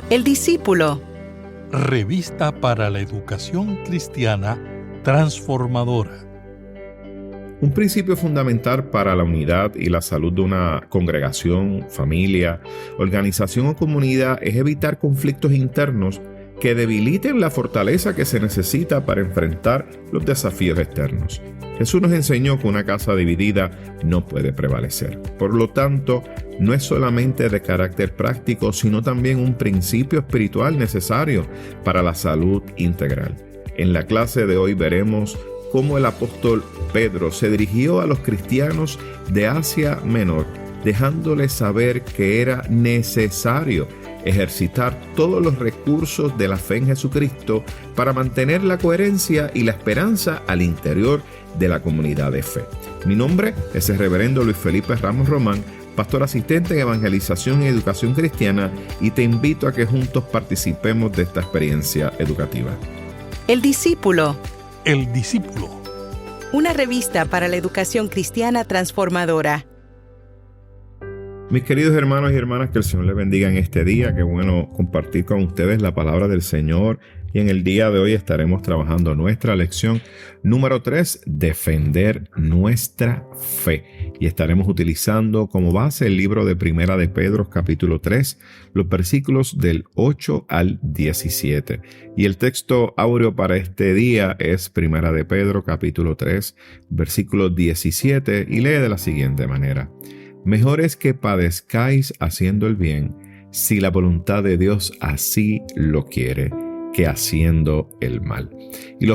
El discípulo. Revista para la educación cristiana transformadora. Un principio fundamental para la unidad y la salud de una congregación, familia, organización o comunidad es evitar conflictos internos que debiliten la fortaleza que se necesita para enfrentar los desafíos externos. Jesús nos enseñó que una casa dividida no puede prevalecer. Por lo tanto, no es solamente de carácter práctico, sino también un principio espiritual necesario para la salud integral. En la clase de hoy veremos cómo el apóstol Pedro se dirigió a los cristianos de Asia Menor, dejándoles saber que era necesario ejercitar todos los recursos de la fe en Jesucristo para mantener la coherencia y la esperanza al interior de la comunidad de fe. Mi nombre es el reverendo Luis Felipe Ramos Román, pastor asistente en Evangelización y Educación Cristiana, y te invito a que juntos participemos de esta experiencia educativa. El discípulo. El discípulo. Una revista para la educación cristiana transformadora. Mis queridos hermanos y hermanas, que el Señor les bendiga en este día. Qué bueno compartir con ustedes la palabra del Señor. Y en el día de hoy estaremos trabajando nuestra lección número 3, defender nuestra fe. Y estaremos utilizando como base el libro de Primera de Pedro, capítulo 3, los versículos del 8 al 17. Y el texto áureo para este día es Primera de Pedro, capítulo 3, versículo 17, y lee de la siguiente manera. Mejor es que padezcáis haciendo el bien, si la voluntad de Dios así lo quiere, que haciendo el mal. Y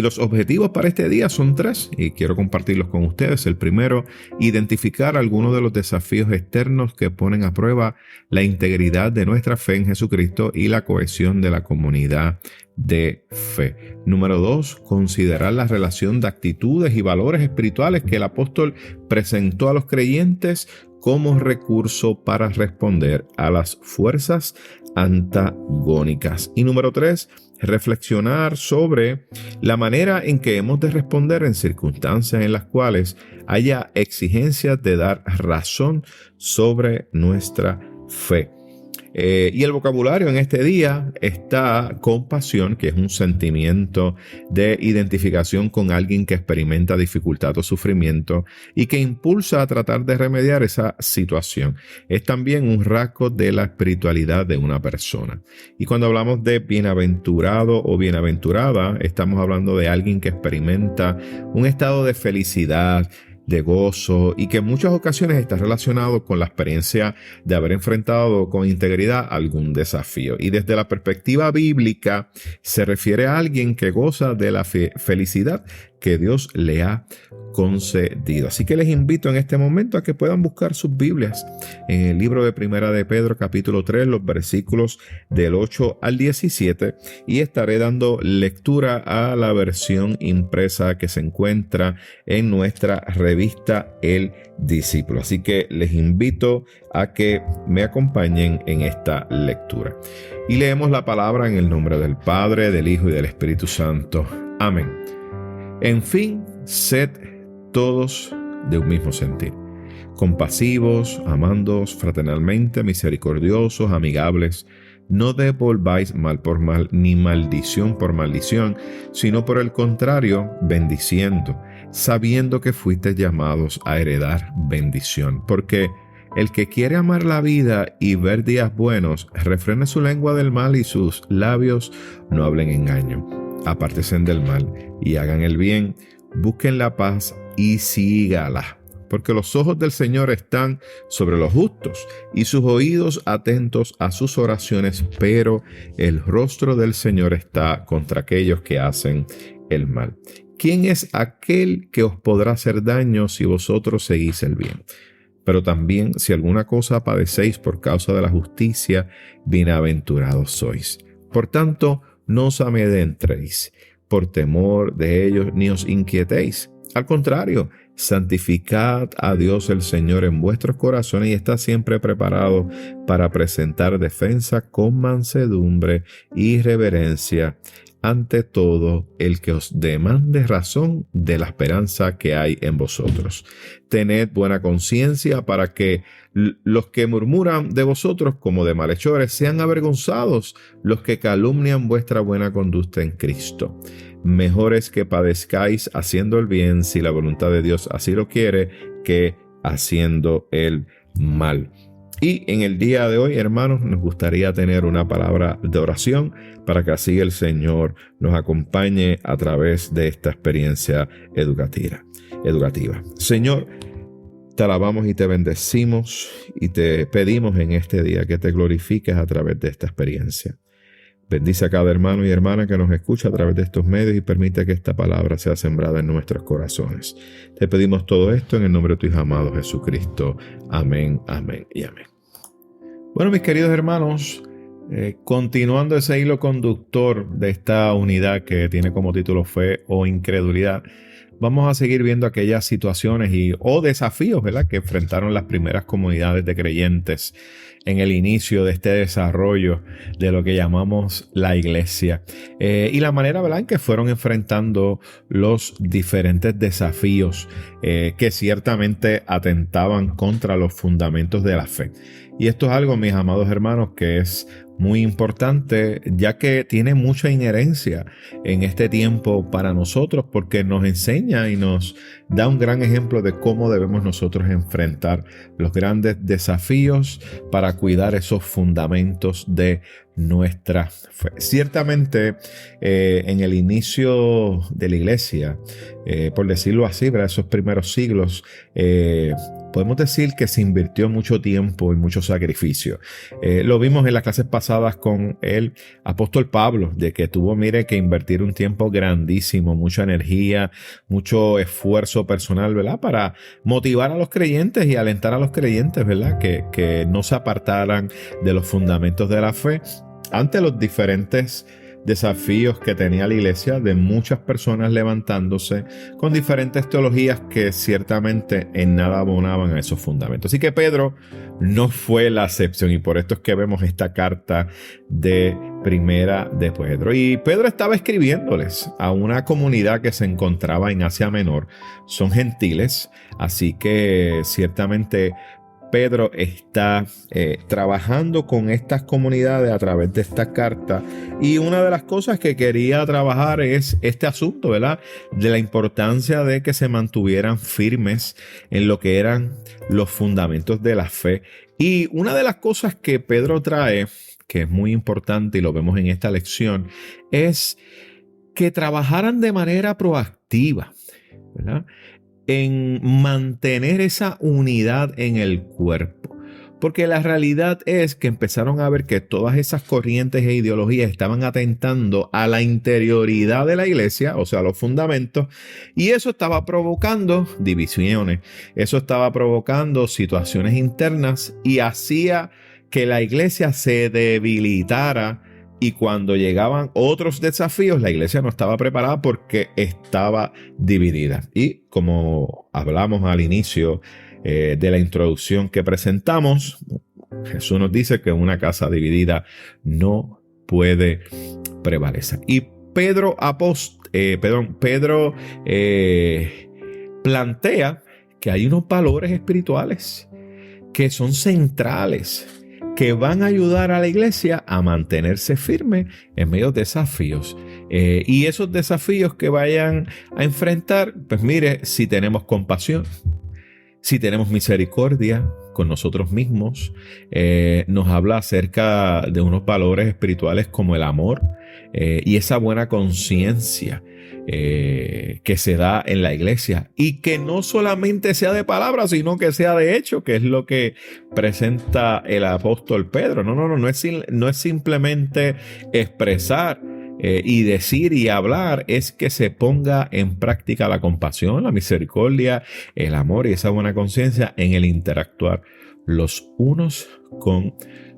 los objetivos para este día son 3, y quiero compartirlos con ustedes. El primero, identificar algunos de los desafíos externos que ponen a prueba la integridad de nuestra fe en Jesucristo y la cohesión de la comunidad de fe. Número 2, considerar la relación de actitudes y valores espirituales que el apóstol presentó a los creyentes como recurso para responder a las fuerzas antagónicas. Y número 3, reflexionar sobre la manera en que hemos de responder en circunstancias en las cuales haya exigencias de dar razón sobre nuestra fe. Y el vocabulario en este día está compasión, que es un sentimiento de identificación con alguien que experimenta dificultad o sufrimiento y que impulsa a tratar de remediar esa situación. Es también un rasgo de la espiritualidad de una persona. Y cuando hablamos de bienaventurado o bienaventurada, estamos hablando de alguien que experimenta un estado de felicidad, de gozo, y que en muchas ocasiones está relacionado con la experiencia de haber enfrentado con integridad algún desafío. Y desde la perspectiva bíblica se refiere a alguien que goza de la felicidad que Dios le ha concedido. Así que les invito en este momento a que puedan buscar sus Biblias en el libro de Primera de Pedro, capítulo 3, los versículos del 8 al 17, y estaré dando lectura a la versión impresa que se encuentra en nuestra revista El Discípulo. Así que les invito a que me acompañen en esta lectura. Y leemos la palabra en el nombre del Padre, del Hijo y del Espíritu Santo. Amén. En fin, sed todos de un mismo sentir, compasivos, amándoos fraternalmente, misericordiosos, amigables. No devolváis mal por mal, ni maldición por maldición, sino por el contrario, bendiciendo, sabiendo que fuisteis llamados a heredar bendición. Porque el que quiere amar la vida y ver días buenos, refrene su lengua del mal y sus labios no hablen engaño. Apártense del mal y hagan el bien, busquen la paz y sígala. Porque los ojos del Señor están sobre los justos y sus oídos atentos a sus oraciones, pero el rostro del Señor está contra aquellos que hacen el mal. ¿Quién es aquel que os podrá hacer daño si vosotros seguís el bien? Pero también si alguna cosa padecéis por causa de la justicia, bienaventurados sois. Por tanto, no os amedrentéis por temor de ellos, ni os inquietéis. Al contrario, santificad a Dios el Señor en vuestros corazones y estad siempre preparado para presentar defensa con mansedumbre y reverencia ante todo el que os demande razón de la esperanza que hay en vosotros. Tened buena conciencia para que los que murmuran de vosotros como de malhechores sean avergonzados los que calumnian vuestra buena conducta en Cristo. Mejor es que padezcáis haciendo el bien, si la voluntad de Dios así lo quiere, que haciendo el mal. Y en el día de hoy, hermanos, nos gustaría tener una palabra de oración para que así el Señor nos acompañe a través de esta experiencia educativa. Señor, te alabamos y te bendecimos y te pedimos en este día que te glorifiques a través de esta experiencia. Bendice a cada hermano y hermana que nos escucha a través de estos medios y permite que esta palabra sea sembrada en nuestros corazones. Te pedimos todo esto en el nombre de tu Hijo amado Jesucristo. Amén, amén y amén. Bueno, mis queridos hermanos, continuando ese hilo conductor de esta unidad que tiene como título Fe o Incredulidad, vamos a seguir viendo aquellas situaciones o desafíos, ¿verdad?, que enfrentaron las primeras comunidades de creyentes en el inicio de este desarrollo de lo que llamamos la iglesia. Y la manera, ¿verdad?, en que fueron enfrentando los diferentes desafíos que ciertamente atentaban contra los fundamentos de la fe. Y esto es algo, mis amados hermanos, que es muy importante, ya que tiene mucha inherencia en este tiempo para nosotros, porque nos enseña y nos da un gran ejemplo de cómo debemos nosotros enfrentar los grandes desafíos para cuidar esos fundamentos de nuestra fe. Ciertamente, en el inicio de la iglesia, por decirlo así, ¿verdad?, esos primeros siglos, podemos decir que se invirtió mucho tiempo y mucho sacrificio. Lo vimos en las clases pasadas con el apóstol Pablo, de que tuvo, que invertir un tiempo grandísimo, mucha energía, mucho esfuerzo personal, ¿verdad?, para motivar a los creyentes y alentar a los creyentes, ¿verdad?, que no se apartaran de los fundamentos de la fe ante los diferentes desafíos que tenía la iglesia, de muchas personas levantándose con diferentes teologías que ciertamente en nada abonaban a esos fundamentos. Así que Pedro no fue la excepción, y por esto es que vemos esta carta de primera de Pedro. Y Pedro estaba escribiéndoles a una comunidad que se encontraba en Asia Menor. Son gentiles, así que ciertamente Pedro está trabajando con estas comunidades a través de esta carta, y una de las cosas que quería trabajar es este asunto, ¿verdad?, de la importancia de que se mantuvieran firmes en lo que eran los fundamentos de la fe. Y una de las cosas que Pedro trae, que es muy importante y lo vemos en esta lección, es que trabajaran de manera proactiva, ¿verdad?, en mantener esa unidad en el cuerpo. Porque la realidad es que empezaron a ver que todas esas corrientes e ideologías estaban atentando a la interioridad de la iglesia, o sea, los fundamentos, y eso estaba provocando divisiones, eso estaba provocando situaciones internas y hacía que la iglesia se debilitara. Y cuando llegaban otros desafíos, la iglesia no estaba preparada porque estaba dividida. Y como hablamos al inicio de la introducción que presentamos, Jesús nos dice que una casa dividida no puede prevalecer. Y Pedro plantea que hay unos valores espirituales que son centrales, que van a ayudar a la iglesia a mantenerse firme en medio de desafíos. Y esos desafíos que vayan a enfrentar, pues mire, si tenemos compasión, si tenemos misericordia con nosotros mismos, nos habla acerca de unos valores espirituales como el amor y esa buena conciencia que se da en la iglesia, y que no solamente sea de palabras, sino que sea de hecho, que es lo que presenta el apóstol Pedro. No es simplemente expresar y decir y hablar, es que se ponga en práctica la compasión, la misericordia, el amor y esa buena conciencia en el interactuar los unos con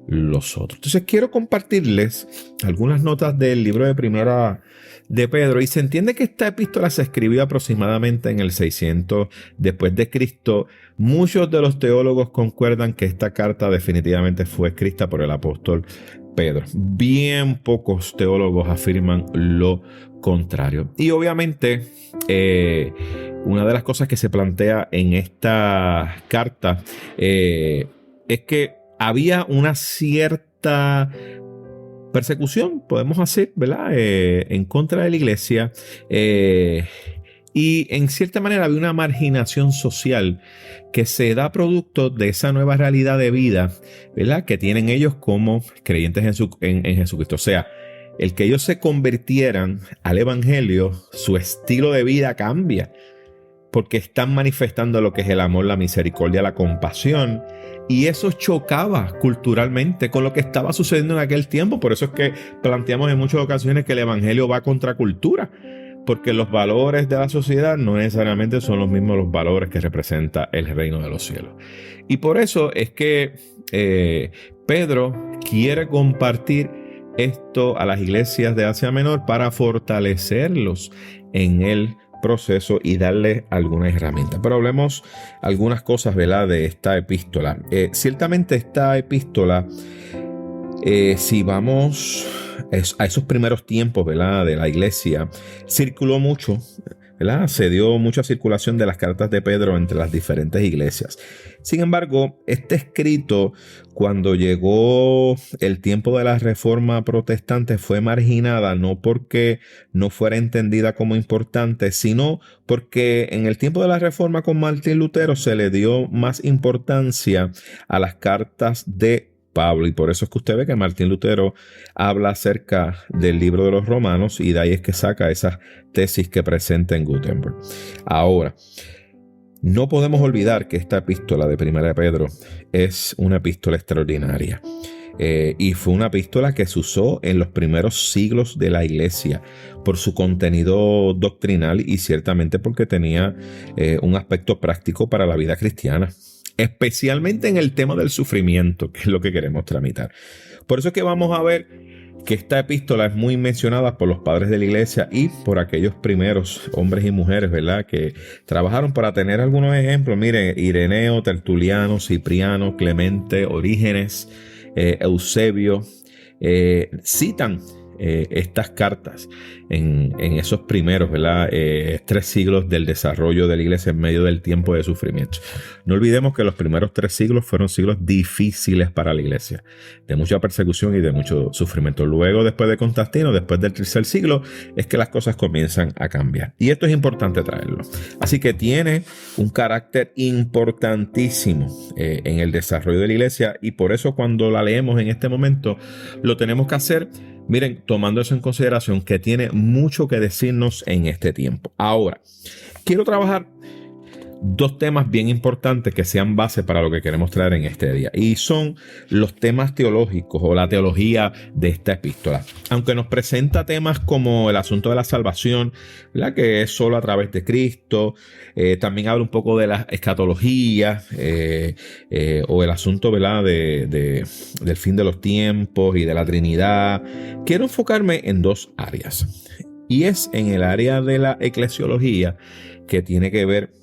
los otros. Entonces quiero compartirles algunas notas del libro de Primera de Pedro, y se entiende que esta epístola se escribió aproximadamente en el 600 después de Cristo. Muchos de los teólogos concuerdan que esta carta definitivamente fue escrita por el apóstol Pedro. Bien pocos teólogos afirman lo contrario. Y obviamente, una de las cosas que se plantea en esta carta es que había una cierta persecución, podemos decir, ¿verdad? En contra de la iglesia. Y en cierta manera había una marginación social que se da producto de esa nueva realidad de vida, ¿verdad?, que tienen ellos como creyentes en Jesucristo. O sea, el que ellos se convirtieran al evangelio, su estilo de vida cambia, porque están manifestando lo que es el amor, la misericordia, la compasión. Y eso chocaba culturalmente con lo que estaba sucediendo en aquel tiempo. Por eso es que planteamos en muchas ocasiones que el evangelio va contra cultura, porque los valores de la sociedad no necesariamente son los mismos los valores que representa el reino de los cielos. Y por eso es que Pedro quiere compartir esto a las iglesias de Asia Menor para fortalecerlos en el proceso y darles algunas herramientas. Pero hablemos algunas cosas, ¿verdad?, de esta epístola. Ciertamente esta epístola, si vamos a esos primeros tiempos, ¿verdad?, de la iglesia, circuló mucho, ¿verdad? Se dio mucha circulación de las cartas de Pedro entre las diferentes iglesias. Sin embargo, este escrito, cuando llegó el tiempo de la Reforma Protestante, fue marginada no porque no fuera entendida como importante, sino porque en el tiempo de la Reforma con Martín Lutero se le dio más importancia a las cartas de Pablo, y por eso es que usted ve que Martín Lutero habla acerca del libro de los Romanos, y de ahí es que saca esas tesis que presenta en Gutenberg. Ahora, no podemos olvidar que esta epístola de Primera de Pedro es una epístola extraordinaria. Y fue una epístola que se usó en los primeros siglos de la iglesia por su contenido doctrinal y ciertamente porque tenía un aspecto práctico para la vida cristiana, especialmente en el tema del sufrimiento, que es lo que queremos tramitar. Por eso es que vamos a ver que esta epístola es muy mencionada por los padres de la iglesia y por aquellos primeros hombres y mujeres, ¿verdad?, que trabajaron. Para tener algunos ejemplos, miren, Ireneo, Tertuliano, Cipriano, Clemente, Orígenes, Eusebio, citan estas cartas en esos primeros, ¿verdad?, 3 siglos del desarrollo de la iglesia en medio del tiempo de sufrimiento. No olvidemos que los primeros 3 siglos fueron siglos difíciles para la iglesia, de mucha persecución y de mucho sufrimiento. Luego, después de Constantino, después del 3er siglo, es que las cosas comienzan a cambiar. Y esto es importante traerlo. Así que tiene un carácter importantísimo en el desarrollo de la iglesia, y por eso cuando la leemos en este momento, lo tenemos que hacer, miren, tomando eso en consideración, que tiene mucho que decirnos en este tiempo. Ahora, quiero trabajar 2 temas bien importantes que sean base para lo que queremos traer en este día. Y son los temas teológicos o la teología de esta epístola. Aunque nos presenta temas como el asunto de la salvación, ¿verdad?, que es solo a través de Cristo. También habla un poco de la escatología o el asunto, ¿verdad?, del fin de los tiempos y de la Trinidad. Quiero enfocarme en 2 áreas. Y es en el área de la eclesiología, que tiene que ver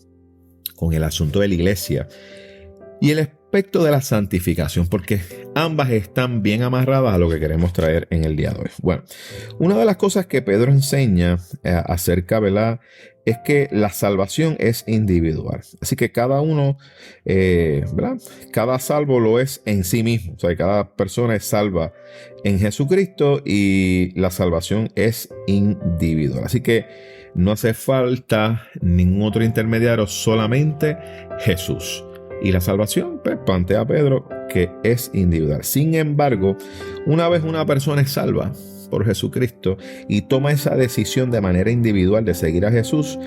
con el asunto de la iglesia, y el aspecto de la santificación, porque ambas están bien amarradas a lo que queremos traer en el día de hoy. Bueno, una de las cosas que Pedro enseña acerca, ¿verdad?, es que la salvación es individual. Así que cada uno, ¿verdad?, cada salvo lo es en sí mismo. O sea, cada persona es salva en Jesucristo y la salvación es individual. Así que no hace falta ningún otro intermediario, solamente Jesús. Y la salvación, pues, plantea Pedro que es individual. Sin embargo, una vez una persona es salva por Jesucristo y toma esa decisión de manera individual de seguir a Jesús,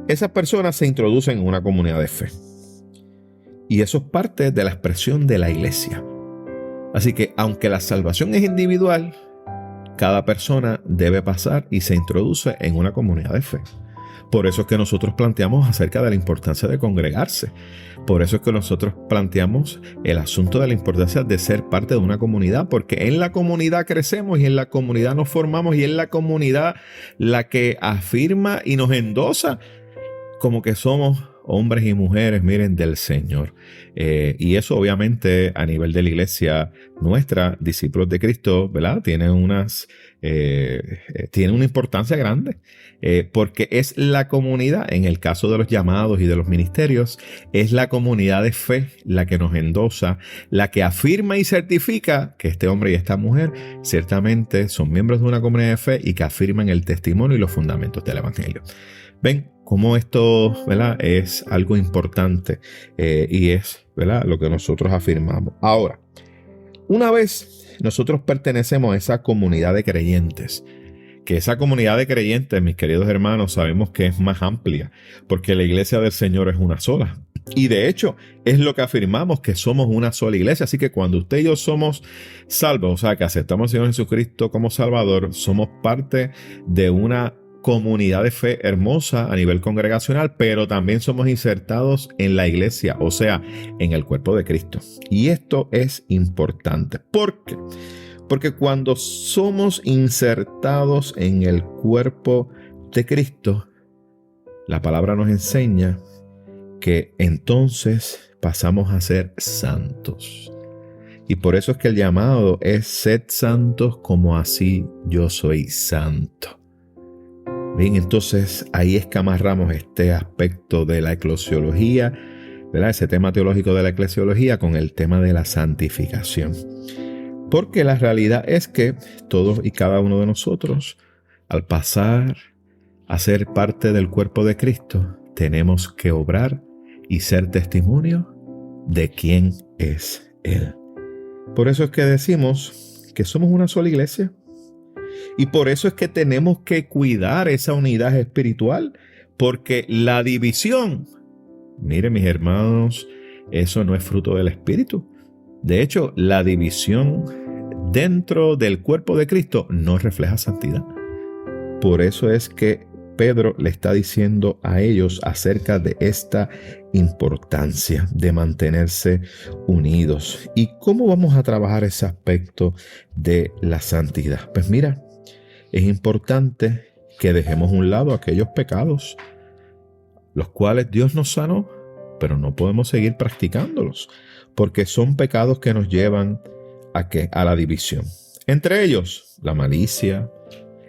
esas personas se introducen en una comunidad de fe. Y eso es parte de la expresión de la iglesia. Así que, aunque la salvación es individual, cada persona debe pasar y se introduce en una comunidad de fe. Por eso es que nosotros planteamos acerca de la importancia de congregarse. Por eso es que nosotros planteamos el asunto de la importancia de ser parte de una comunidad, porque en la comunidad crecemos y en la comunidad nos formamos y en la comunidad la que afirma y nos endosa como que somos hombres y mujeres, miren, del Señor. Y eso obviamente a nivel de la iglesia nuestra, discípulos de Cristo, ¿verdad? Tiene una importancia grande, porque es la comunidad, en el caso de los llamados y de los ministerios, es la comunidad de fe la que nos endosa, la que afirma y certifica que este hombre y esta mujer ciertamente son miembros de una comunidad de fe y que afirman el testimonio y los fundamentos del Evangelio. Ven cómo esto, ¿verdad?, es algo importante y es, ¿verdad?, lo que nosotros afirmamos. Ahora, una vez nosotros pertenecemos a esa comunidad de creyentes, que esa comunidad de creyentes, mis queridos hermanos, sabemos que es más amplia, porque la iglesia del Señor es una sola. Y de hecho, es lo que afirmamos, que somos una sola iglesia. Así que cuando usted y yo somos salvos, o sea, que aceptamos al Señor Jesucristo como Salvador, somos parte de una comunidad de fe hermosa a nivel congregacional, pero también somos insertados en la iglesia, o sea, en el cuerpo de Cristo. Y esto es importante. ¿Por qué? Porque cuando somos insertados en el cuerpo de Cristo, la palabra nos enseña que entonces pasamos a ser santos. Y por eso es que el llamado es: sed santos como así yo soy santo. Bien, entonces ahí es que amarramos este aspecto de la eclesiología, ¿verdad?, ese tema teológico de la eclesiología con el tema de la santificación. Porque la realidad es que todos y cada uno de nosotros, al pasar a ser parte del cuerpo de Cristo, tenemos que obrar y ser testimonio de quién es Él. Por eso es que decimos que somos una sola iglesia. Y por eso es que tenemos que cuidar esa unidad espiritual, porque la división, miren mis hermanos, eso no es fruto del Espíritu. De hecho, la división dentro del cuerpo de Cristo no refleja santidad. Por eso es que Pedro le está diciendo a ellos acerca de esta importancia de mantenerse unidos. ¿Y cómo vamos a trabajar ese aspecto de la santidad? Pues mira, es importante que dejemos a un lado aquellos pecados, los cuales Dios nos sanó, pero no podemos seguir practicándolos, porque son pecados que nos llevan ¿a qué? A la división. Entre ellos, la malicia,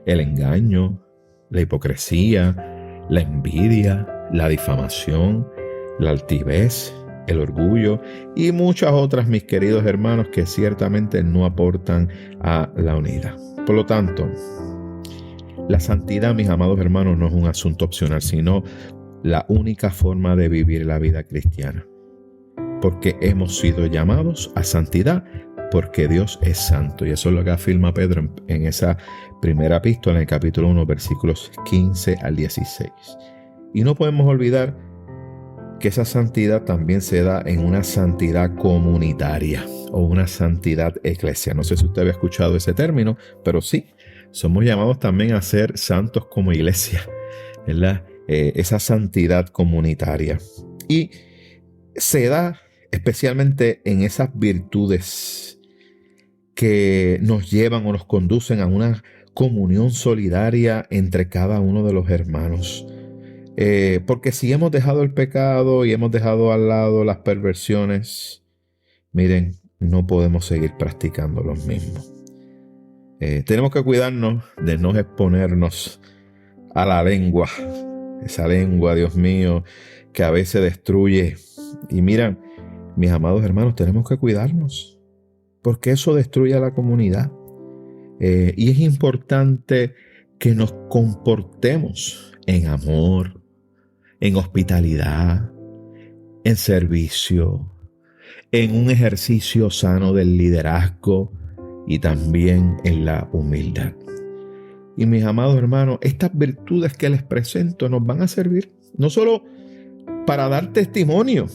el engaño, la hipocresía, la envidia, la difamación, la altivez, el orgullo y muchas otras, mis queridos hermanos, que ciertamente no aportan a la unidad. Por lo tanto, la santidad, mis amados hermanos, no es un asunto opcional, sino la única forma de vivir la vida cristiana. Porque hemos sido llamados a santidad, porque Dios es santo. Y eso es lo que afirma Pedro en esa primera epístola, en el capítulo 1, versículos 15 al 16. Y no podemos olvidar que esa santidad también se da en una santidad comunitaria o una santidad eclesia. No sé si usted había escuchado ese término, pero sí, somos llamados también a ser santos como iglesia, ¿verdad? Esa santidad comunitaria. Y se da especialmente en esas virtudes que nos llevan o nos conducen a una comunión solidaria entre cada uno de los hermanos. Porque si hemos dejado el pecado y hemos dejado al lado las perversiones, miren, no podemos seguir practicando los mismos. Tenemos que cuidarnos de no exponernos a la lengua, esa lengua, Dios mío, que a veces destruye. Y miren, mis amados hermanos, tenemos que cuidarnos, porque eso destruye a la comunidad. Y es importante que nos comportemos en amor, en hospitalidad, en servicio, en un ejercicio sano del liderazgo y también en la humildad. Y mis amados hermanos, estas virtudes que les presento nos van a servir no solo para dar testimonio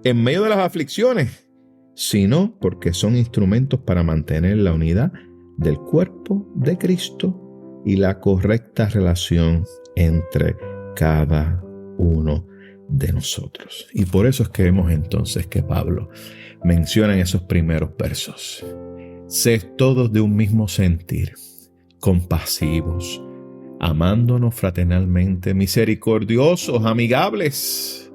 en medio de las aflicciones, sino porque son instrumentos para mantener la unidad del cuerpo de Cristo y la correcta relación entre cada uno de nosotros. Y por eso es que vemos entonces que Pablo menciona en esos primeros versos: sed todos de un mismo sentir, compasivos, amándonos fraternalmente, misericordiosos, amigables,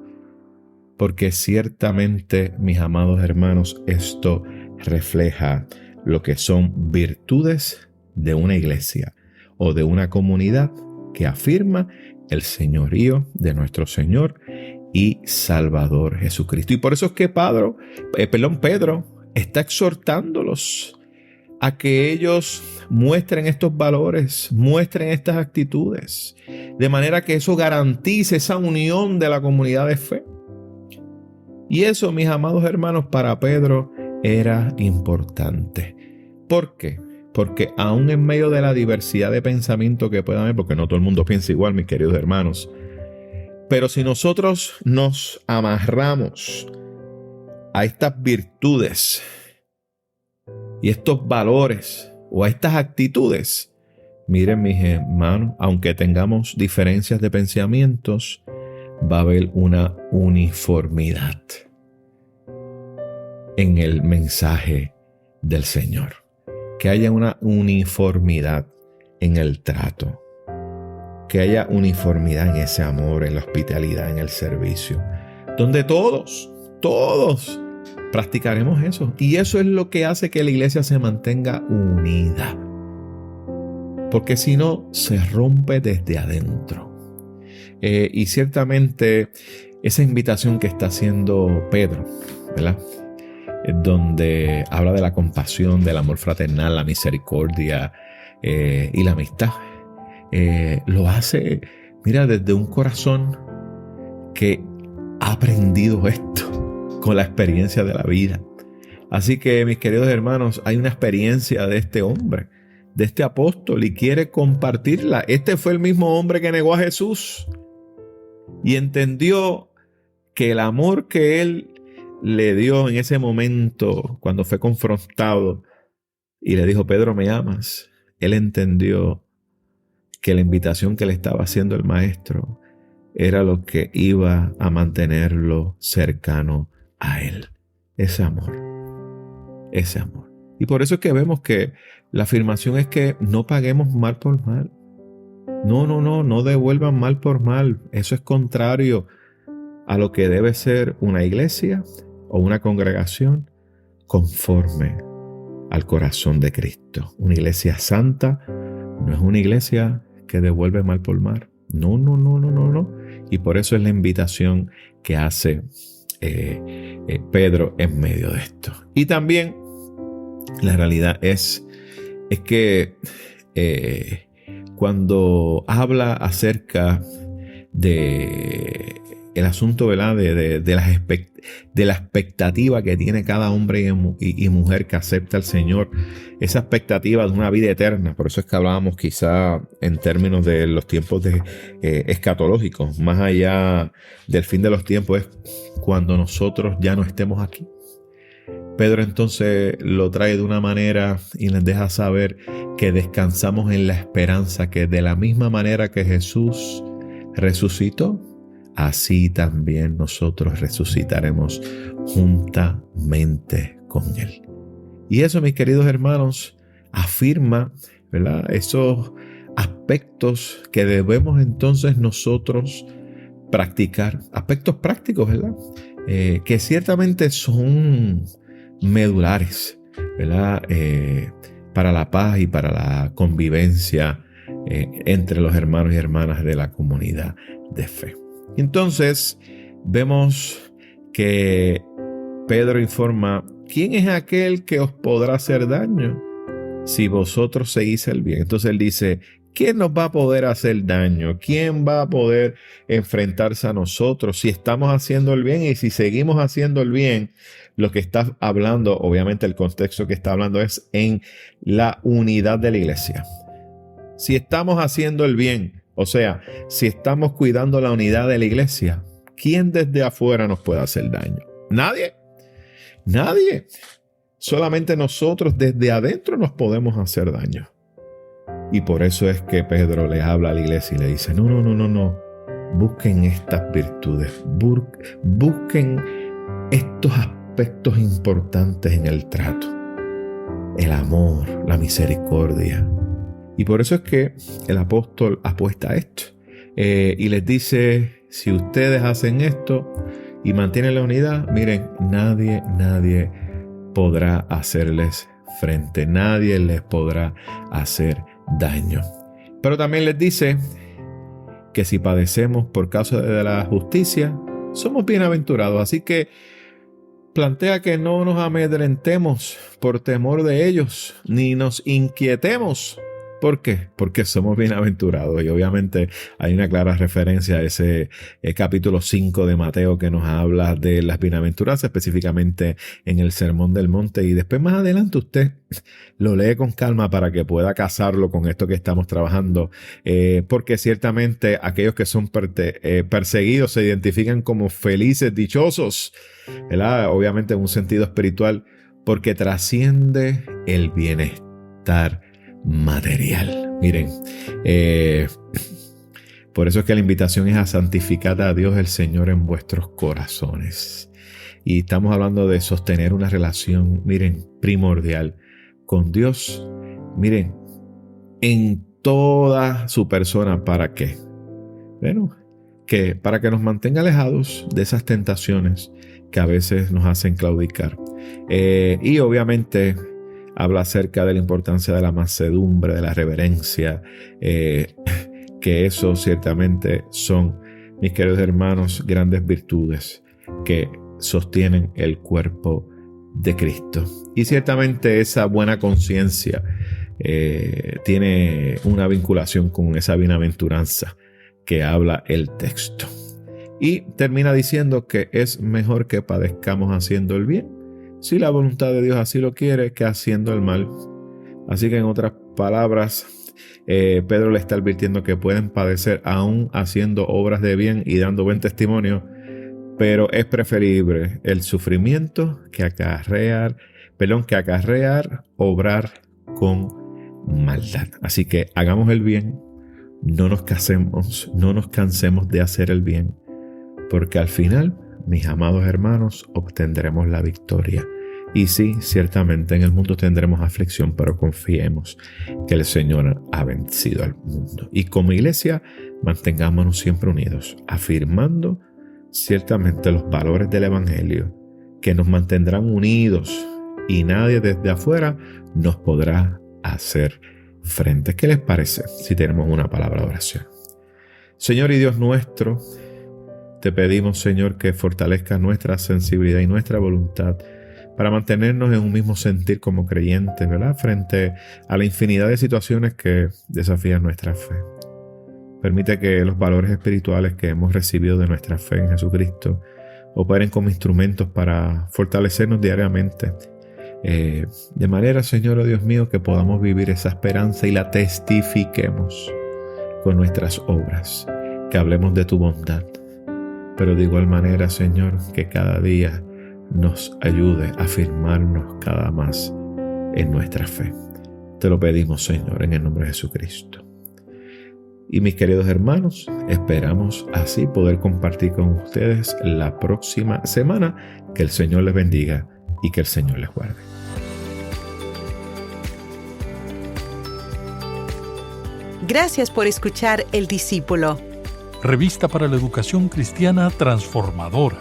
porque ciertamente, mis amados hermanos, esto refleja lo que son virtudes de una iglesia o de una comunidad que afirma el señorío de nuestro Señor y Salvador Jesucristo. Y por eso es que Pedro está exhortándolos a que ellos muestren estos valores, muestren estas actitudes, de manera que eso garantice esa unión de la comunidad de fe. Y eso, mis amados hermanos, para Pedro era importante. ¿Por qué? Porque aún en medio de la diversidad de pensamiento que pueda haber, porque no todo el mundo piensa igual, mis queridos hermanos, pero si nosotros nos amarramos a estas virtudes y estos valores o a estas actitudes, miren, mis hermanos, aunque tengamos diferencias de pensamientos, va a haber una uniformidad en el mensaje del Señor. Que haya una uniformidad en el trato. Que haya uniformidad en ese amor, en la hospitalidad, en el servicio. Donde todos practicaremos eso. Y eso es lo que hace que la iglesia se mantenga unida. Porque si no, se rompe desde adentro. Y ciertamente esa invitación que está haciendo Pedro, ¿verdad?, donde habla de la compasión, del amor fraternal, la misericordia y la amistad, lo hace, mira, desde un corazón que ha aprendido esto con la experiencia de la vida. Así que, mis queridos hermanos, hay una experiencia de este hombre, de este apóstol, y quiere compartirla. Este fue el mismo hombre que negó a Jesús y entendió que el amor que él le dio en ese momento cuando fue confrontado y le dijo: Pedro, ¿me amas? Él entendió que la invitación que le estaba haciendo el maestro era lo que iba a mantenerlo cercano a él. Ese amor. Y por eso es que vemos que la afirmación es que no paguemos mal por mal. No devuelvan mal por mal. Eso es contrario a lo que debe ser una iglesia o una congregación conforme al corazón de Cristo. Una iglesia santa no es una iglesia que devuelve mal por mal. No. Y por eso es la invitación que hace Pedro en medio de esto. Y también la realidad es que cuando habla acerca de el asunto, ¿verdad?, de la expectativa que tiene cada hombre y mujer que acepta al Señor, esa expectativa de una vida eterna. Por eso es que hablábamos quizá en términos de los tiempos escatológicos, más allá del fin de los tiempos, es cuando nosotros ya no estemos aquí. Pedro entonces lo trae de una manera y les deja saber que descansamos en la esperanza que de la misma manera que Jesús resucitó, así también nosotros resucitaremos juntamente con Él. Y eso, mis queridos hermanos, afirma, ¿verdad?, esos aspectos que debemos entonces nosotros practicar, aspectos prácticos, ¿verdad?, que ciertamente son medulares, ¿verdad?, para la paz y para la convivencia entre los hermanos y hermanas de la comunidad de fe. Entonces vemos que Pedro informa: ¿quién es aquel que os podrá hacer daño si vosotros seguís el bien? Entonces él dice: ¿quién nos va a poder hacer daño? ¿Quién va a poder enfrentarse a nosotros si estamos haciendo el bien y si seguimos haciendo el bien? Lo que está hablando, obviamente el contexto que está hablando es en la unidad de la iglesia. Si estamos haciendo el bien, o sea, si estamos cuidando la unidad de la iglesia, ¿quién desde afuera nos puede hacer daño? Nadie. Solamente nosotros desde adentro nos podemos hacer daño. Y por eso es que Pedro le habla a la iglesia y le dice: no. Busquen estas virtudes. Busquen estos aspectos importantes en el trato. El amor, la misericordia. Y por eso es que el apóstol apuesta a esto. Y les dice: si ustedes hacen esto, y mantienen la unidad, miren, nadie podrá hacerles frente, nadie les podrá hacer daño. Pero también les dice que si padecemos por causa de la justicia, somos bienaventurados. Así que plantea que no nos amedrentemos por temor de ellos, ni nos inquietemos. ¿Por qué? Porque somos bienaventurados. Y obviamente hay una clara referencia a ese capítulo 5 de Mateo que nos habla de las bienaventuranzas, específicamente en el Sermón del Monte. Y después más adelante usted lo lee con calma para que pueda casarlo con esto que estamos trabajando. Porque ciertamente aquellos que son perseguidos se identifican como felices, dichosos, ¿verdad? Obviamente en un sentido espiritual, porque trasciende el bienestar material. Miren, por eso es que la invitación es a santificar a Dios el Señor en vuestros corazones. Y estamos hablando de sostener una relación, miren, primordial con Dios. Miren, en toda su persona. ¿Para qué? Bueno, que para que nos mantenga alejados de esas tentaciones que a veces nos hacen claudicar. Y obviamente habla acerca de la importancia de la mansedumbre, de la reverencia, que eso ciertamente son, mis queridos hermanos, grandes virtudes que sostienen el cuerpo de Cristo. Y ciertamente esa buena conciencia tiene una vinculación con esa bienaventuranza que habla el texto. Y termina diciendo que es mejor que padezcamos haciendo el bien, si la voluntad de Dios así lo quiere, que haciendo el mal. Así que en otras palabras, Pedro le está advirtiendo que pueden padecer aún haciendo obras de bien y dando buen testimonio, pero es preferible el sufrimiento que acarrear obrar con maldad. Así que hagamos el bien, no nos cansemos de hacer el bien, porque al final, mis amados hermanos, obtendremos la victoria. Y sí, ciertamente en el mundo tendremos aflicción, pero confiemos que el Señor ha vencido al mundo. Y como iglesia, mantengámonos siempre unidos, afirmando ciertamente los valores del Evangelio, que nos mantendrán unidos y nadie desde afuera nos podrá hacer frente. ¿Qué les parece si tenemos una palabra de oración? Señor y Dios nuestro, te pedimos, Señor, que fortalezca nuestra sensibilidad y nuestra voluntad para mantenernos en un mismo sentir como creyentes, ¿verdad? Frente a la infinidad de situaciones que desafían nuestra fe. Permite que los valores espirituales que hemos recibido de nuestra fe en Jesucristo operen como instrumentos para fortalecernos diariamente. De manera, Señor, oh Dios mío, que podamos vivir esa esperanza y la testifiquemos con nuestras obras, que hablemos de tu bondad. Pero de igual manera, Señor, que cada día nos ayude a afirmarnos cada más en nuestra fe. Te lo pedimos, Señor, en el nombre de Jesucristo. Y mis queridos hermanos, esperamos así poder compartir con ustedes la próxima semana. Que el Señor les bendiga y que el Señor les guarde. Gracias por escuchar El Discípulo. Revista para la Educación Cristiana Transformadora.